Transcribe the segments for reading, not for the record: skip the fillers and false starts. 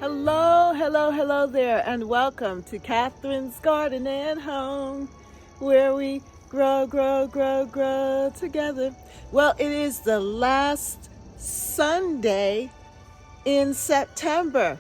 Hello, hello, hello there, and welcome to Catherine's Garden and Home, where we grow, grow, grow, grow together. Well, it is the last Sunday in September,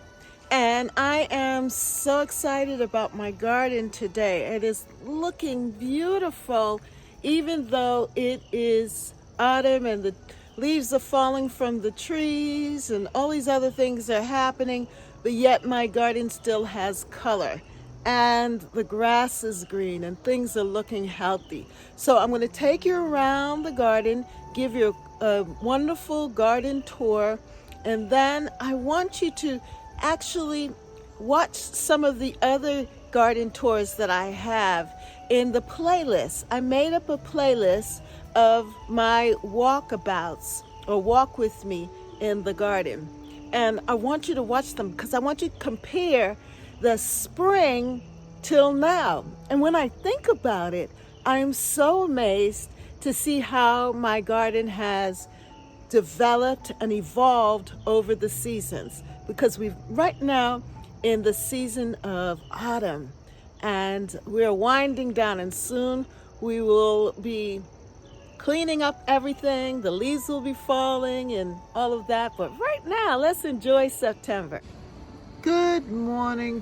and I am so excited about my garden today. It is looking beautiful, even though it is autumn and the leaves are falling from the trees and all these other things are happening, but yet my garden still has color and the grass is green and things are looking healthy. So I'm going to take you around the garden, give you a wonderful garden tour, and then I want you to actually watch some of the other garden tours that I have in the playlist. I made up a playlist of my walkabouts or walk with me in the garden. And I want you to watch them because I want you to compare the spring till now. And when I think about it, I'm so amazed to see how my garden has developed and evolved over the seasons, because we're right now in the season of autumn and we're winding down, and soon we will be cleaning up everything, the leaves will be falling and all of that. But right now, let's enjoy September. Good morning,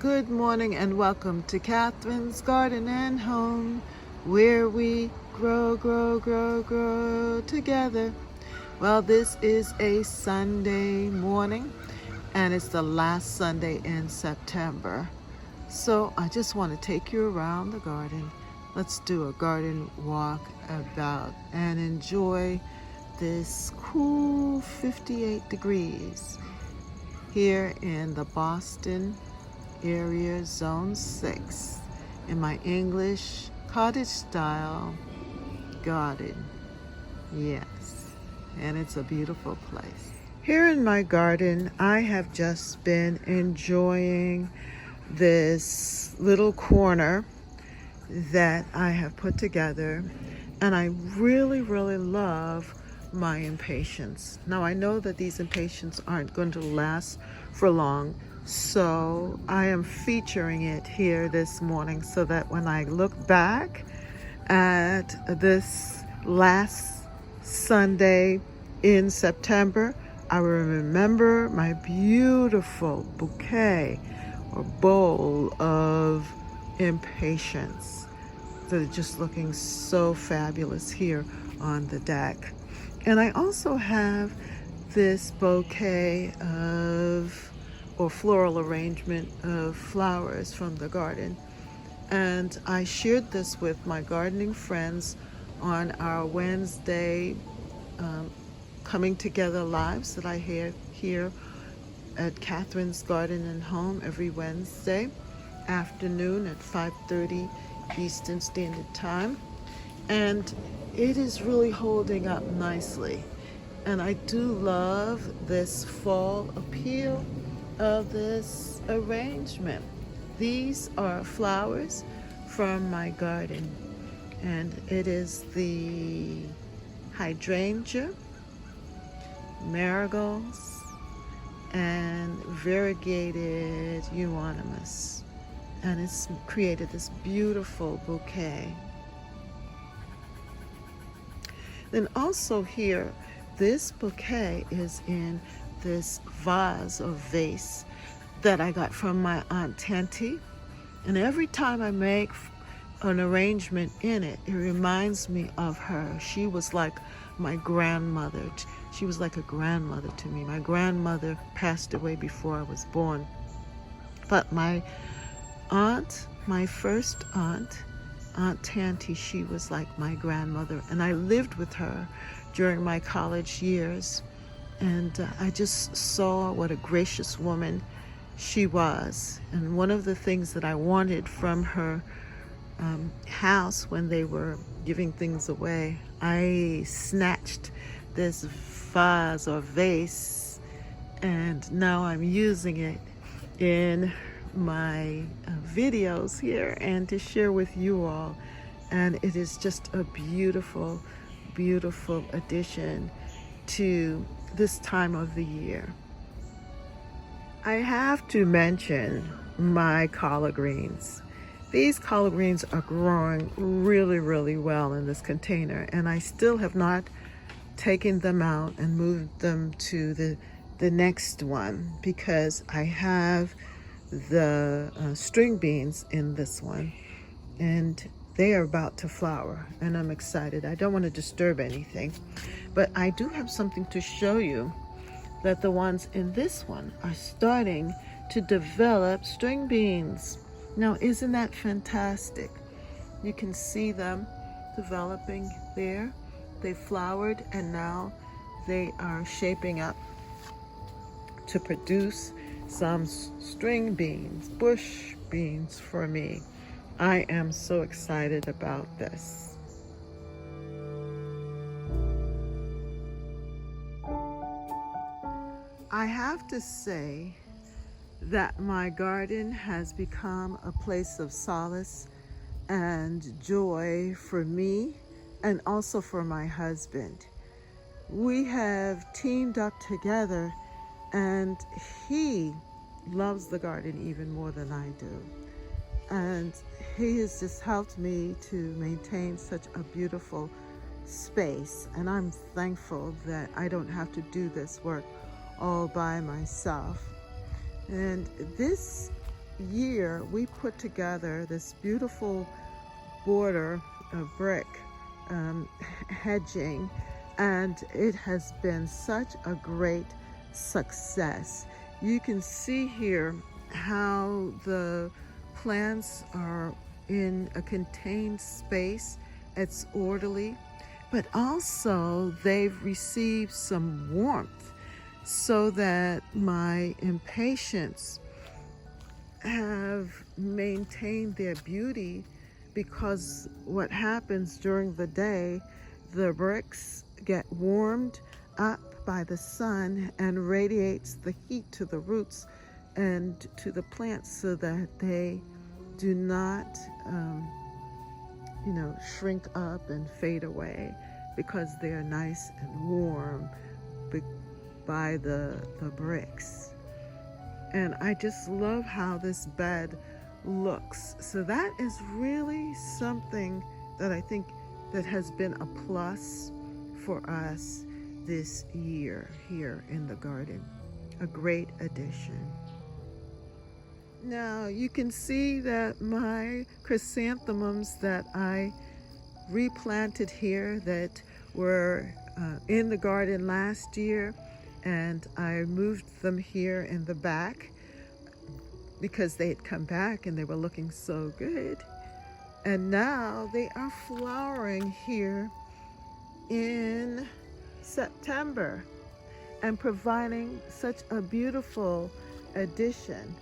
and welcome to Catherine's Garden and Home, where we grow, grow, grow, grow together. Well, this is a Sunday morning, and it's the last Sunday in September. So I just want to take you around the garden. Let's do a garden walk about and enjoy this cool 58 degrees here in the Boston area, zone 6, in my English cottage style garden. Yes, and it's a beautiful place. Here in my garden, I have just been enjoying this little corner that I have put together, and I really, really love my impatiens. Now I know that these impatiens aren't going to last for long, so I am featuring it here this morning so that when I look back at this last Sunday in September, I will remember my beautiful bouquet or bowl of impatiens that are just looking so fabulous here on the deck. And I also have this bouquet of or floral arrangement of flowers from the garden, and I shared this with my gardening friends on our Wednesday coming together lives that I have here at Catherine's Garden and Home every Wednesday afternoon at 5:30 Eastern Standard Time. And it is really holding up nicely. And I do love this fall appeal of this arrangement. These are flowers from my garden, and it is the hydrangea, marigolds, and variegated euonymus, and it's created this beautiful bouquet. Then also here, this bouquet is in this vase or vase that I got from my Aunt Tanti, and every time I make an arrangement in it, it reminds me of her. She was like my grandmother. She was like a grandmother to me. My grandmother passed away before I was born, but my aunt, my first aunt, Aunt Tanti, she was like my grandmother, and I lived with her during my college years, and I just saw what a gracious woman she was. And one of the things that I wanted from her house when they were giving things away, I snatched this vase or vase, and now I'm using it in my videos here and to share with you all. And it is just a beautiful, beautiful addition to this time of the year. I have to mention my collard greens. These collard greens are growing really, really well in this container, and I still have not taken them out and moved them to the next one because I have the string beans in this one, and they are about to flower, and I'm excited. I don't want to disturb anything, but I do have something to show you, that the ones in this one are starting to develop string beans. Now, isn't that fantastic? You can see them developing there. They flowered and now they are shaping up to produce some string beans, bush beans for me. I am so excited about this. I have to say that my garden has become a place of solace and joy for me and also for my husband. We have teamed up together, and he loves the garden even more than I do. And he has just helped me to maintain such a beautiful space, and I'm thankful that I don't have to do this work all by myself. And this year we put together this beautiful border of brick hedging, and it has been such a great success. You can see here how the plants are in a contained space. It's orderly, but also they've received some warmth so that my impatiens have maintained their beauty, because what happens during the day, the bricks get warmed up by the sun and radiates the heat to the roots and to the plants so that they do not shrink up and fade away, because they're nice and warm by the bricks. And I just love how this bed looks. So that is really something that I think that has been a plus for us this year here in the garden. A great addition. Now you can see that my chrysanthemums that I replanted here, that were in the garden last year, and I moved them here in the back because they had come back and they were looking so good. And now they are flowering here in September and providing such a beautiful addition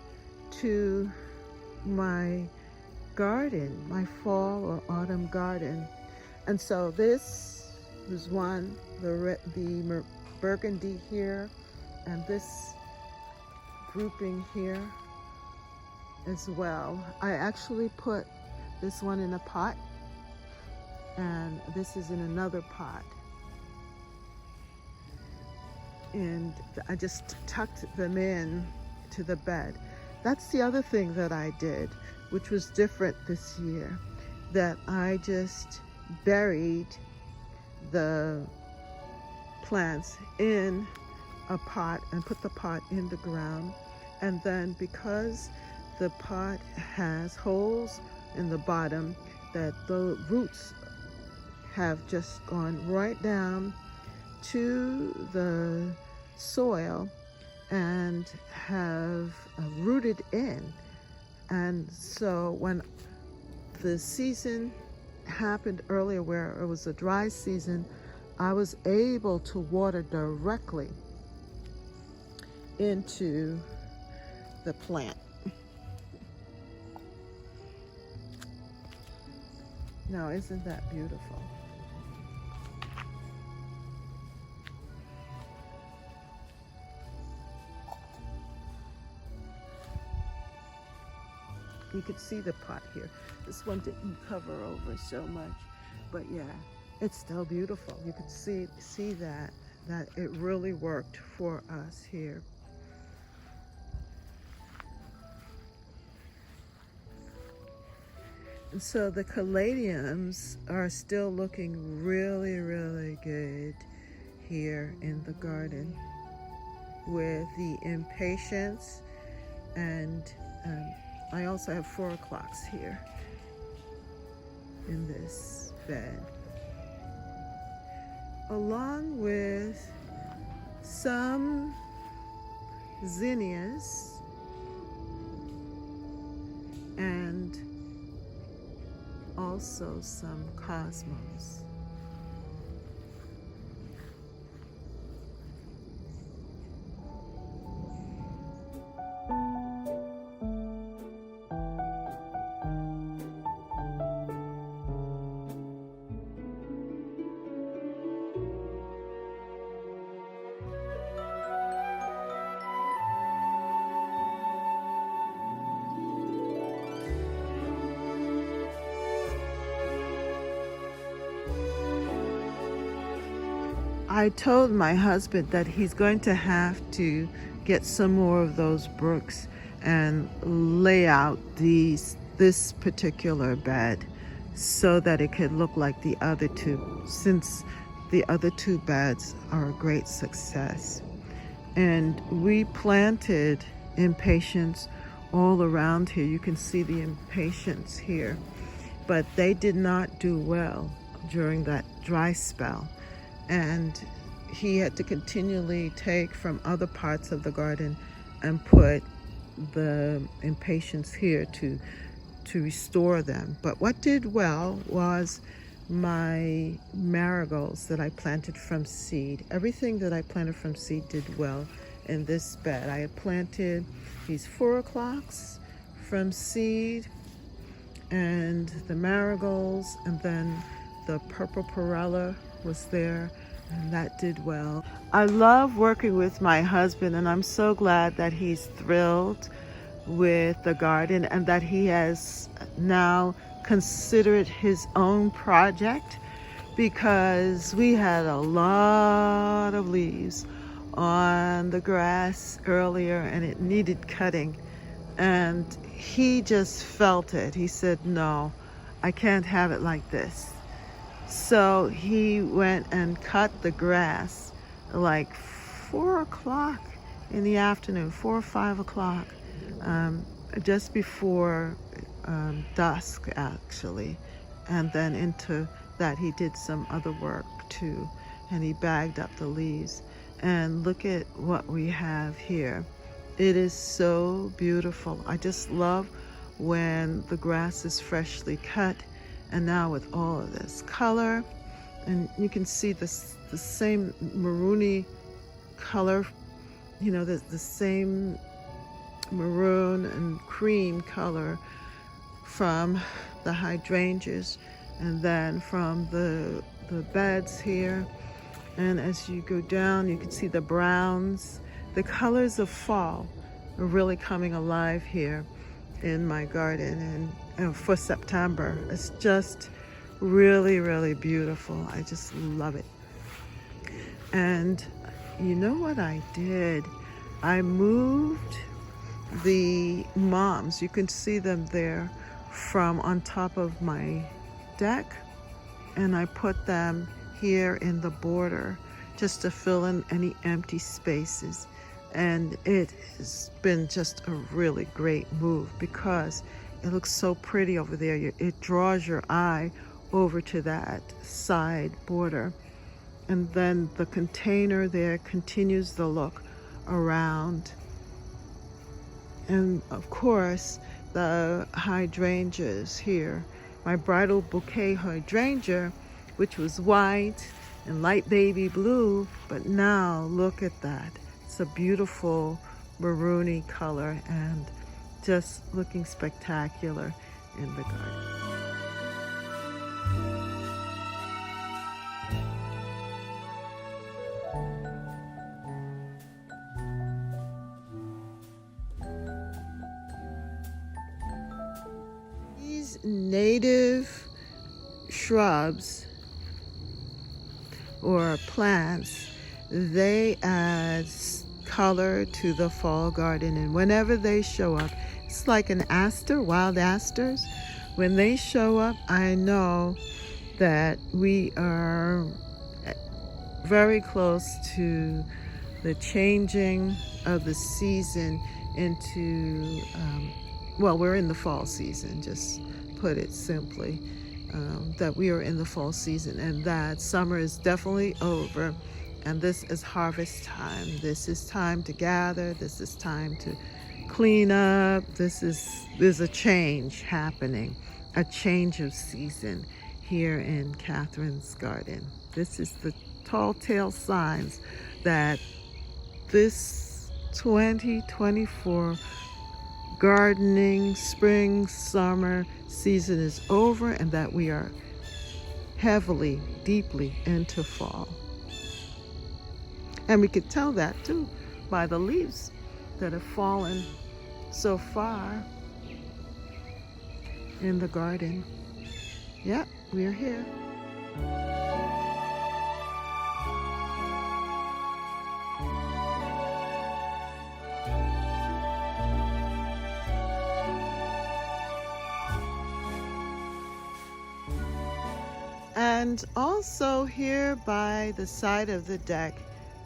to my garden, my fall or autumn garden. And so this is one, the burgundy here, and this grouping here as well. I actually put this one in a pot, and this is in another pot. And I just tucked them in to the bed. That's the other thing that I did, which was different this year, that I just buried the plants in a pot and put the pot in the ground. And then because the pot has holes in the bottom, that the roots have just gone right down to the soil and have rooted in. And so when the season happened earlier, where it was a dry season, I was able to water directly into the plant. Now, isn't that beautiful? You could see the pot here. This one didn't cover over so much, but yeah, it's still beautiful. You could see that it really worked for us here. And so the caladiums are still looking really, really good here in the garden with the impatiens, and I also have 4 o'clocks here in this bed, along with some zinnias and also some cosmos. I told my husband that he's going to have to get some more of those brooks and lay out this particular bed so that it could look like the other two, since the other 2 beds are a great success. And we planted impatiens all around here. You can see the impatiens here, but they did not do well during that dry spell. And he had to continually take from other parts of the garden and put the impatiens here to restore them. But what did well was my marigolds that I planted from seed. Everything that I planted from seed did well in this bed. I had planted these 4 o'clocks from seed, and the marigolds, and then the purple perella was there, and that did well. I love working with my husband, and I'm so glad that he's thrilled with the garden and that he has now considered it his own project, because we had a lot of leaves on the grass earlier and it needed cutting, and he just felt it. He said, no, I can't have it like this. So he went and cut the grass like 4 o'clock in the afternoon, 4 or 5 o'clock, just before dusk actually. And then into that he did some other work too, and he bagged up the leaves. And look at what we have here. It is so beautiful. I just love when the grass is freshly cut. And now with all of this color, and you can see the same maroony color, you know, the same maroon and cream color from the hydrangeas, and then from the beds here. And as you go down, you can see the browns. The colors of fall are really coming alive here in my garden, and for September. It's just really, really beautiful. I just love it. And you know what I did? I moved the moms, you can see them there, from on top of my deck, and I put them here in the border just to fill in any empty spaces. And it has been just a really great move because it looks so pretty over there. It draws your eye over to that side border. And then the container there continues the look around. And of course, the hydrangeas here. My bridal bouquet hydrangea, which was white and light baby blue, but now look at that. It's a beautiful maroony color and just looking spectacular in the garden. These native shrubs or plants, they add color to the fall garden, and whenever they show up, it's like an aster, wild asters, when they show up, I know that we are very close to the changing of the season into, well, we're in the fall season, just put it simply, that we are in the fall season and that summer is definitely over. And this is harvest time. This is time to gather. This is time to clean up. There's a change happening, a change of season here in Catherine's garden. This is the tall tale signs that this 2024 gardening spring summer season is over and that we are heavily, deeply into fall. And we could tell that too by the leaves that have fallen so far in the garden. Yeah, we're here. And also here by the side of the deck,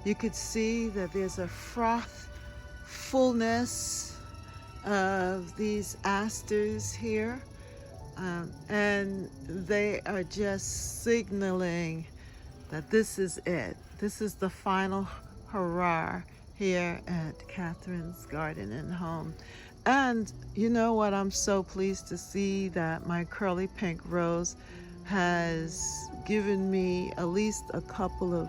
you could see that there's a frothfulness of these asters here. And they are just signaling that this is it. This is the final hurrah here at Catherine's Garden and Home. And you know what? I'm so pleased to see that my curly pink rose has given me at least a couple of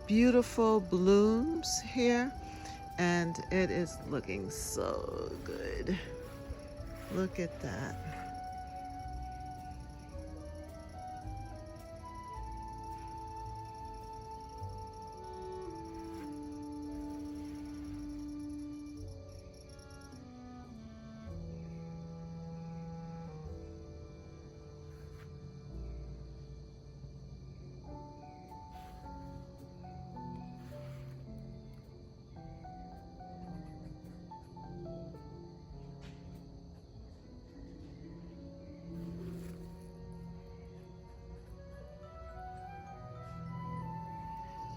beautiful blooms here, and it is looking so good. Look at that.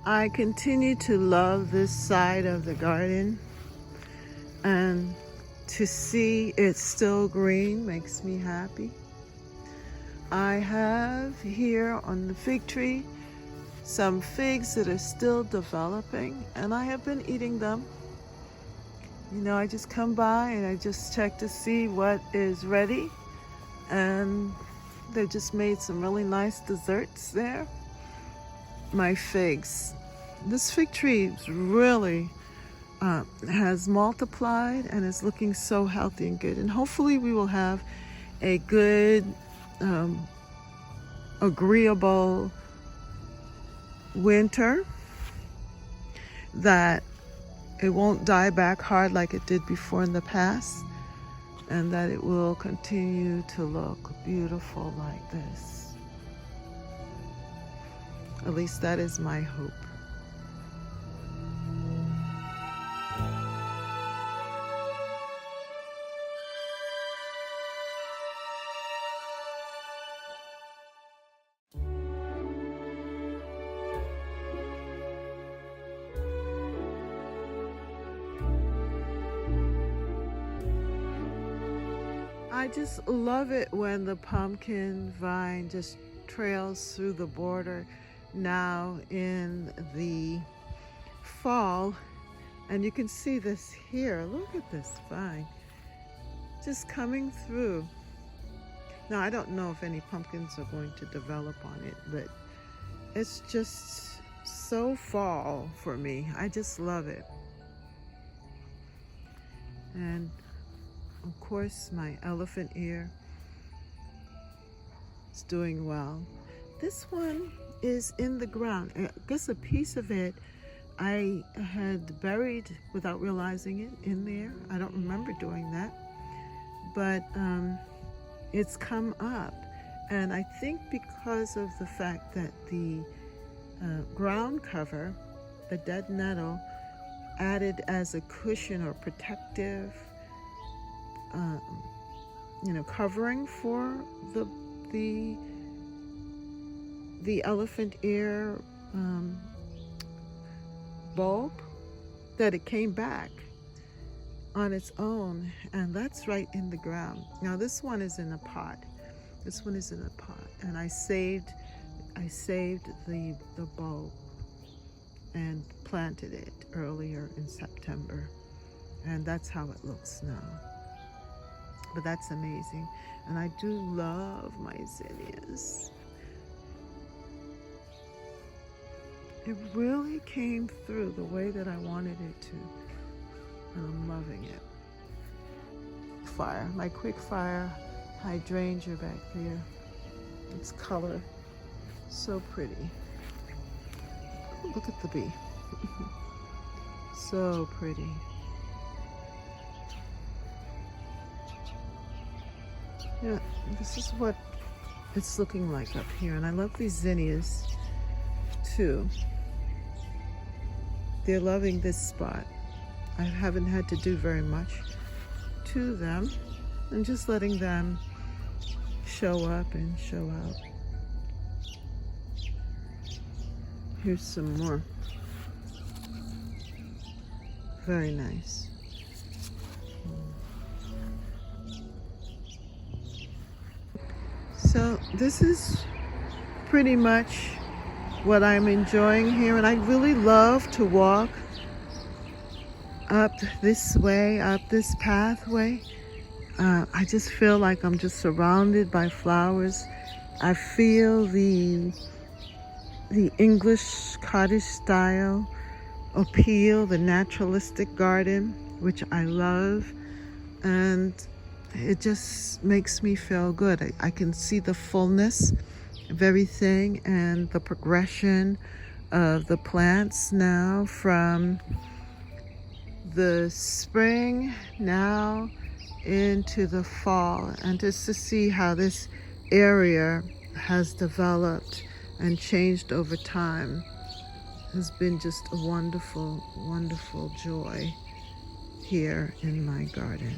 I continue to love this side of the garden, and to see it still green makes me happy. I have here on the fig tree some figs that are still developing, and I have been eating them. You know, I just come by and I just check to see what is ready, and they just made some really nice desserts there. My figs. This fig tree really has multiplied and is looking so healthy and good. And hopefully we will have a good, agreeable winter, that it won't die back hard like it did before in the past, and that it will continue to look beautiful like this. At least that is my hope. I just love it when the pumpkin vine just trails through the border now in the fall, and you can see this here. Look at this vine just coming through. Now I don't know if any pumpkins are going to develop on it, but it's just so fall for me. I just love it. And of course my elephant ear is doing well. This one is in the ground. I guess a piece of it I had buried without realizing it in there. I don't remember doing that, but it's come up, and I think because of the fact that the ground cover, the dead nettle, added as a cushion or protective covering for the the the elephant ear bulb, that it came back on its own, and that's right in the ground. Now this one is in a pot. This one is in a pot, and I saved the bulb and planted it earlier in September, and that's how it looks now. But that's amazing, and I do love my zinnias. It really came through the way that I wanted it to, and I'm loving it. Fire, my quick fire hydrangea back there. Its color, so pretty. Look at the bee. So pretty. Yeah, this is what it's looking like up here, and I love these zinnias too. They're loving this spot. I haven't had to do very much to them, and just letting them show up and show out. Here's some more. Very nice. So this is pretty much what I'm enjoying here, and I really love to walk up this way, up this pathway. I just feel like I'm just surrounded by flowers. I feel the English cottage style appeal, the naturalistic garden, which I love, and it just makes me feel good. I can see the fullness of everything and the progression of the plants now from the spring now into the fall, and just to see how this area has developed and changed over time has been just a wonderful, wonderful joy here in my garden.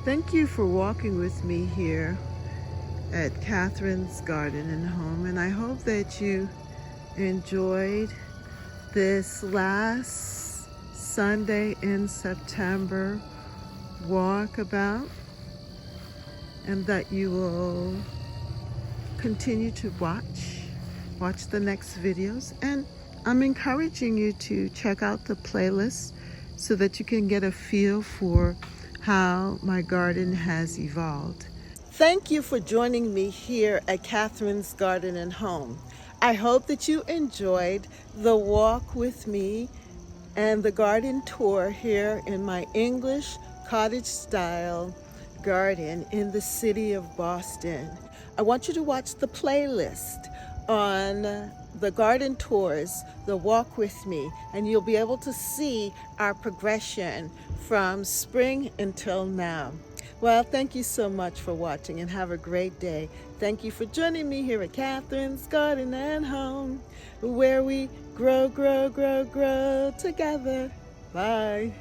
Thank you for walking with me here at Catherine's Garden and Home, and I hope that you enjoyed this last Sunday in September walkabout, and that you will continue to watch the next videos. And I'm encouraging you to check out the playlist so that you can get a feel for how my garden has evolved. Thank you for joining me here at Catherine's Garden and Home. I hope that you enjoyed the walk with me and the garden tour here in my English cottage style garden in the city of Boston. I want you to watch the playlist on the garden tours, the walk with me, and you'll be able to see our progression from spring until now. Well, thank you so much for watching, and have a great day. Thank you for joining me here at Catherine's Garden and Home, where we grow, grow, grow, grow together. Bye.